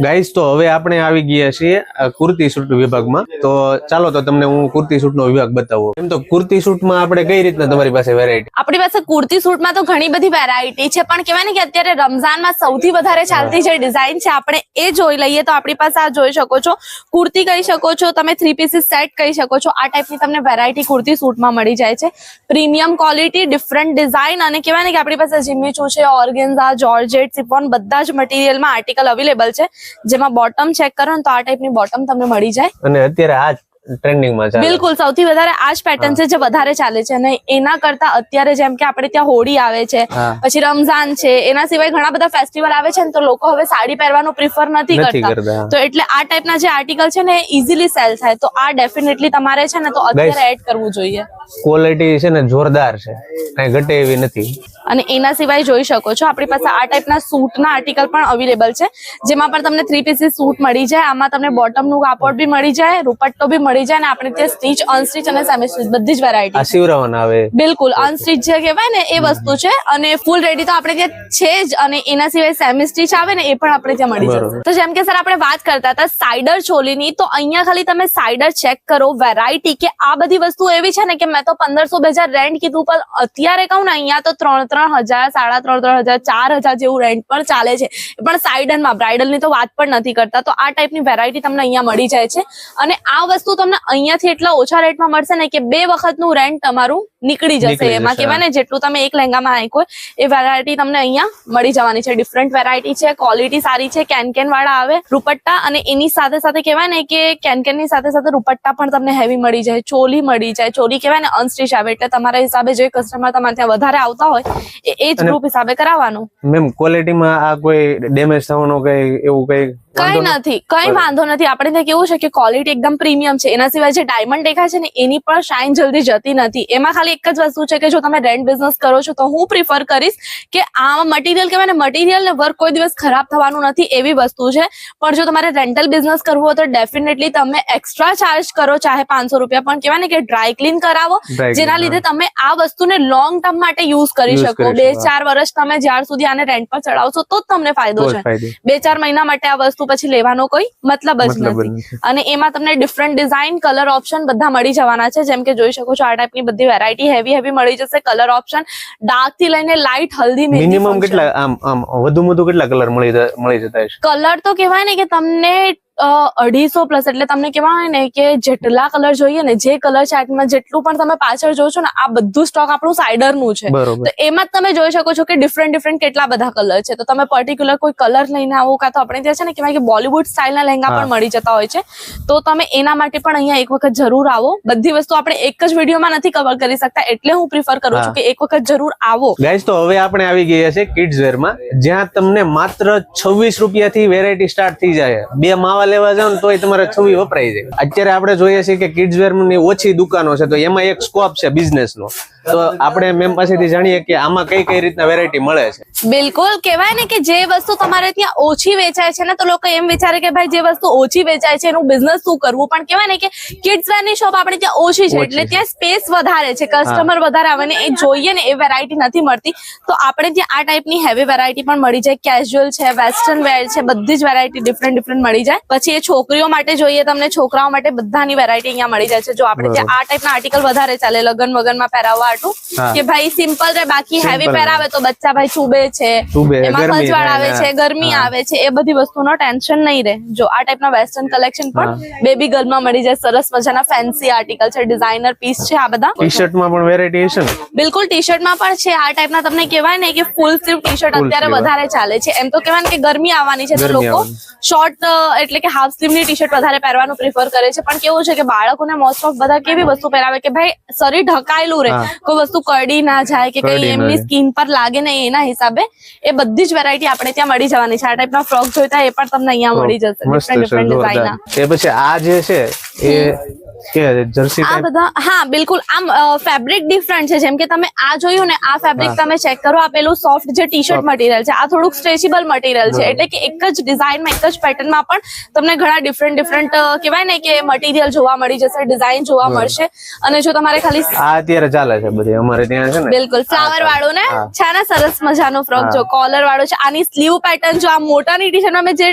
Guys તો હવે આપણે આવી ગયા છીએ કુર્તી સૂટ વિભાગમાં. તો ચાલો તો તમને હું કુર્તી સૂટ નો વિભાગ બતાવું. એમ તો કુર્તી સૂટ માં આપણે કઈ રીતના તમારી પાસે વેરાયટી? આપણી પાસે કુર્તી સૂટમાં તો ઘણી બધી વેરાયટી છે, પણ કહેવાય ને કે અત્યારે રમઝાનમાં સૌથી વધારે ચાલતી જે ડિઝાઇન છે આપણે એ જોઈ લઈએ. તો આપણી પાસે આ જોઈ શકો છો, કુર્તી કહી શકો છો તમે, 3 પીસીસ સેટ કહી શકો છો. આ ટાઈપની તમને વેરાયટી કુર્તી સૂટમાં મળી જાય છે. પ્રીમિયમ ક્વોલિટી, ડિફરન્ટ ડિઝાઇન, અને કહેવાય ને કે આપણી પાસે જીમીચુ છે, ઓર્ગેન્ઝા, જોર્જેટ, સિફોન બધા જ મટીરિયલમાં આર્ટિકલ અવેલેબલ છે. જેમાં બોટમ ચેક કરો ને તો આ ટાઈપની બોટમ તમને મળી જાય. અને અત્યારે આ ટ્રેન્ડિંગ માં ચાલે. બિલકુલ, સૌથી વધારે આ જ પેટર્ન છે જે વધારે ચાલે છે. અને એના કરતા અત્યારે જેમ કે આપણે ત્યાં હોળી આવે છે, પછી રમઝાન છે, એના સિવાય ઘણા બધા ફેસ્ટિવલ આવે છે ને, તો લોકો હવે સાડી પહેરવાનું પ્રિફર નથી કરતા. તો એટલે આ ટાઈપના જે આર્ટિકલ છે ને ઇઝીલી સેલ થાય. તો આ ડેફિનેટલી તમારે છે ને તો અત્યારે એડ કરવું જોઈએ. ક્વોલિટી છે ને જોરદાર છે, કઈ ઘટે એવી નથી. અને એના સિવાય જોઈ શકો છો આપણી પાસે આ ટાઈપના સૂટના આર્ટિકલ પણ અવેલેબલ છે, જેમાં પણ તમને 3 પીસીસ સૂટ મળી જાય. આમાં તમને બોટમનું કાપડ બી મળી જાય, દુપટ્ટો બી મળી જાય, અને આપણે ત્યાં સ્ટીચ, અનસ્ટીચ અને સેમી સ્ટીચ બધી જ વેરાયટી સીવરાવાના આવે. બિલકુલ, અનસ્ટીચ જે કહેવાય ને એ વસ્તુ છે, અને ફૂલ રેડી તો આપણે ત્યાં છે જ. અને એના સિવાય સેમી સ્ટીચ આવે ને એ પણ આપણે ત્યાં મળી જશે. તો જેમ કે સર આપણે વાત કરતા હતા સાઇડર ચોલીની, તો અહીંયા ખાલી તમે સાઇડર ચેક કરો વેરાયટી, કે આ બધી વસ્તુ એવી છે ને કે મેં તો 1500-2000 રેન્ટ કીધું, પણ અત્યારે કહું ને અહીંયા તો 3,000, 3,500, 4,000 જેવું રેન્ટ પણ ચાલે છે. પણ સાઇડરમાં બ્રાઇડલ ની તો વાત પણ નથી કરતા. તો આ ટાઈપની વેરાયટી તમને અહીંયા મળી જાય છે. અને આ વસ્તુ તમને અહીંયાથી એટલા ઓછા રેટમાં મળશે ને કે 2 વખતનું રેન્ટ તમારું નીકળી જશે. એમાં કહેવાય ને જેટલું તમે એક લહેંગામાં આંક્યું હોય એ વેરાયટી તમને અહીંયા મળી જવાની છે. ડિફરન્ટ વેરાયટી છે, ક્વોલિટી સારી છે, કેન વાળા આવે દુપટ્ટા, અને એની સાથે સાથે કહેવાય ને કે કેન ની સાથે સાથે દુપટ્ટા પણ તમને હેવી મળી જાય, ચોલી મળી જાય. ચોલી કહેવાય ને અનસ્ટીચ આવે, એટલે તમારા હિસાબે જે કસ્ટમર તમારે ત્યાં વધારે આવતા હોય એ જ ગ્રુપ હિસાબે કરાવવાનું. મેમ ક્વોલિટીમાં આ કોઈ ડેમેજ થવાનો કઈ એવું કઈ કઈ નથી, કઈ વાંધો નથી. આપણે ત્યાં કેવું છે કે ક્વોલિટી એકદમ પ્રીમિયમ છે. એના સિવાય જે ડાયમંડ દેખાય છે ને એની પણ શાઇન જલ્દી જતી નથી. એમાં ખાલી એક જ વસ્તુ છે કે જો તમે રેન્ટ બિઝનેસ કરો છો તો હું પ્રિફર કરીશ કે આ મટીરિયલ કહેવાય ને મટીરિયલ ને વર્ક કોઈ દિવસ ખરાબ થવાનું નથી એવી વસ્તુ છે. પણ જો તમારે રેન્ટલ બિઝનેસ કરવું હોય તો ડેફિનેટલી તમે એક્સ્ટ્રા ચાર્જ કરો, ચાહે 500 રૂપિયા, પણ કહેવાય ને કે ડ્રાય ક્લીન કરાવો, જેના લીધે તમે આ વસ્તુને લોંગ ટર્મ માટે યુઝ કરી શકો. 2-4 વર્ષ તમે જ્યાર સુધી આને રેન્ટ પર ચડાવશો તો જ તમને ફાયદો છે. 2-4 મહિના માટે આ વસ્તુ પછી લેવાનો કોઈ મતલબ જ નથી. અને એમાં તમને ડિફરન્ટ ડિઝાઇન, કલર ઓપ્શન બધા મળી જવાના છે. જેમ કે જોઈ શકો છો આ ટાઈપની બધી વેરાયટી હેવી મળી જશે. કલર ઓપ્શન ડાર્ક થી લઈને લાઇટ, હલ્દી, મિનિમમ કેટલા આમ વધુ કેટલા કલર મળી જતા હશે? કલર તો કહેવાય ને કે તમને 250 પ્લસ, એટલે તમને કહેવાય ને કે જેટલા કલર જોઈએ ને, જે કલર ચાર્ટમાં જેટલું પણ તમે પાછળ જોવો છો ને, આ બધું સ્ટોક આપણું સાઇડર નું છે. તો એમાં જ તમે જોઈ શકો છો કે ડિફરન્ટ કેટલા બધા કલર છે. તો તમે પર્ટિક્યુલર કોઈ કલર લઈને આવો, કાં તો આપણે ત્યાં છે ને કહેવાય કે બોલિવૂડ સ્ટાઇલના લહેંગા પણ મળી જતા હોય છે. તો તમે એના માટે પણ અહીંયા એક વખત જરૂર આવો. બધી વસ્તુ આપણે એક જ વિડીયોમાં નથી કવર કરી શકતા, એટલે હું પ્રિફર કરું છું કે એક વખત જરૂર આવો. ગાઈસ તો હવે આપણે આવી ગયા છે કિડ્સ વેર માં, જ્યાં તમને માત્ર 26 રૂપિયાથી વેરાયટી સ્ટાર્ટ થઈ જાય. 2 માવા લેવા જાવ ને તોય તમારે 26 વપરાઈ જાય. અત્યારે આપણે જોઈએ છીએ કે કિડ્સ વેર ની ઓછી દુકાનો છે, તો એમાં એક સ્કોપ છે બિઝનેસ નો. તો આપણે મેમ પાસેથી જાણીએ કે આમાં કઈ રીતના વેરાયટી મળે છે. બિલકુલ, કહેવાય ને કે જે વસ્તુ તમારે ત્યાં ઓછી વેચાય છે ને, તો લોકો એમ વિચારે કે ભાઈ જે વસ્તુ ઓછી વેચાય છે એનું બિઝનેસ શું કરવું. પણ કહેવાય ને કે કિડ્સ વેર ની શોપ આપણે ત્યાં ઓછી છે, એટલે ત્યાં સ્પેસ વધારે છે, કસ્ટમર વધારે આવે ને એ જોઈએ ને એ વેરાયટી નથી મળતી. તો આપણે ત્યાં આ ટાઈપની હેવી વેરાયટી પણ મળી જાય. કેઝ્યુઅલ છે, વેસ્ટર્ન વેર છે, બધી જ વેરાયટી ડિફરન્ટ મળી જાય. પછી એ છોકરીઓ માટે જોઈએ, તમને છોકરાઓ માટે બધાની વેરાયટી અહીંયા મળી જાય છે. જો આપણે ત્યાં આ ટાઈપના આર્ટિકલ વધારે ચાલે, લગન વગનમાં પહેરાવવા હાટું, કે ભાઈ સિમ્પલ રે, બાકી હેવી પહેરાવે તો બચ્ચા ભાઈ ચૂબે છે, એમાં ખંજવાળ આવે છે, ગરમી આવે છે, એ બધી વસ્તુનો ટેન્શન નહીં રહે. જો આ ટાઈપના વેસ્ટર્ન કલેક્શન પણ બેબી ગર્લમાં મળી જાય. સરસ મજાના ફેન્સી આર્ટિકલ છે, ડિઝાઇનર પીસ છે આ બધા. ટી-શર્ટમાં પણ વેરાયટી છે ને? બિલકુલ, ટી-શર્ટમાં પણ છે. આ ટાઈપના તમને કહેવાય ને કે ફૂલ સ્લીવ ટી-શર્ટ અત્યારે વધારે ચાલે છે. એમ તો કહેવાય ને કે ગરમી આવવાની છે તો લોકો શોર્ટ એટલે કે હાફ સ્લીવ ની ટી-શર્ટ વધારે પહેરવાનું પ્રિફર કરે છે. પણ કેવું છે કે બાળકોને મોસ્ટ ઓફ બધા કેવી વસ્તુ પહેરાવે કે ભાઈ શરીર ઢકાયેલું રહે, કોઈ વસ્તુ કડી ના જાય કે કઈ એમની સ્કિન પર લાગે ને, એના હિસાબે એ બધી જ વેરાયટી આપણે ત્યાં મળી જવાની છે. આ ટાઈપના ફ્રોક જોઈતા એ પણ તમને અહીંયા મળી જશે, ડિફરન્ટ ડિઝાઇનના. એ પછી આ જે છે એ કે જર્સી આ ટાઈપ બધા હા બિલકુલ આમ ફેબ્રિક ડિફરન્ટ છે. જેમ કે તમે આ જોયું ને આ ફેબ્રિક તમે ચેક કરો, આ પેલું સોફ્ટ જે ટી શર્ટ મટીરિયલ છે, આ થોડુંક સ્ટ્રેચેબલ મટીરિયલ છે. એટલે કે એક જ ડિઝાઇનમાં એક જ પેટર્નમાં પણ તમને ઘણા ડિફરન્ટ કહેવાય ને કે મટીરિયલ જોવા મળી જશે, ડિઝાઇન જોવા મળશે. અને જો તમારે ખાલી આ અત્યારે ચાલે છે બધી અમારે ત્યાં છે ને. બિલકુલ ફ્લાવર વાળું ને છે ને સરસ મજાનો ફ્રોક જો કોલર વાળો છે. આની સ્લીવ પેટર્ન જો આ મોટાની ટી શર્ટમાં મેં જે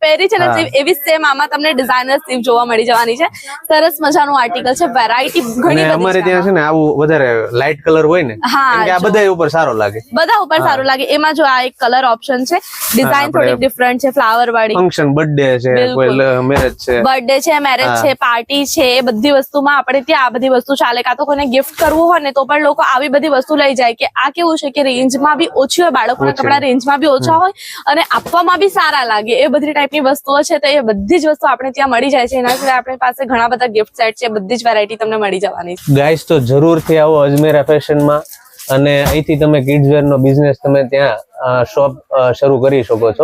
પહેરી છે ને એવી સેમ આમાં તમને ડિઝાઇનર સ્લીવ જોવા મળી જવાની છે. સરસ મજાનું આર્ટિકલ છે, વેરાયટી ઘણી બધી અમારે છે ત્યાં છે ને આવું વધારે લાઇટ કલર હોય ને, હા, કેમ કે આ બધા ઉપર સારો લાગે. બધા ઉપર સારું લાગે. એમાં જો આ એક કલર ઓપ્શન છે, ડિઝાઇન થોડી ડિફરન્ટ છે, ફ્લાવર વાળી. ફંક્શન બર્થડે છે, બિલકુલ. કોઈ મેરેજ છે, બર્થડે છે, મેરેજ છે, પાર્ટી છે, એ બધી વસ્તુમાં આપણે ત્યાં આ બધી વસ્તુ ચાલે. કાં તો કોઈને ગિફ્ટ કરવું હોય ને તો પણ લોકો આવી બધી વસ્તુ લઈ જાય. કે આ કેવું છે કે રેન્જમાં બી ઓછી હોય, બાળકોના કપડા રેન્જમાં બી ઓછા હોય અને આપવામાં બી સારા લાગે, એ બધી ટાઈપની વસ્તુઓ છે. તો એ બધી જ વસ્તુ આપણે ત્યાં મળી જાય છે. એના સિવાય આપણી પાસે ઘણા બધા ગિફ્ટ સેટ છે, બધી જ વેરાયટી તમને મળી જવાની છે. ગાઈસ તો જરૂરથી આવો અજમેરા ફેશનમાં, અને અહીંથી તમે કિડ્સ વેર નો બિઝનેસ તમે ત્યાં શોપ શરૂ કરી શકો છો.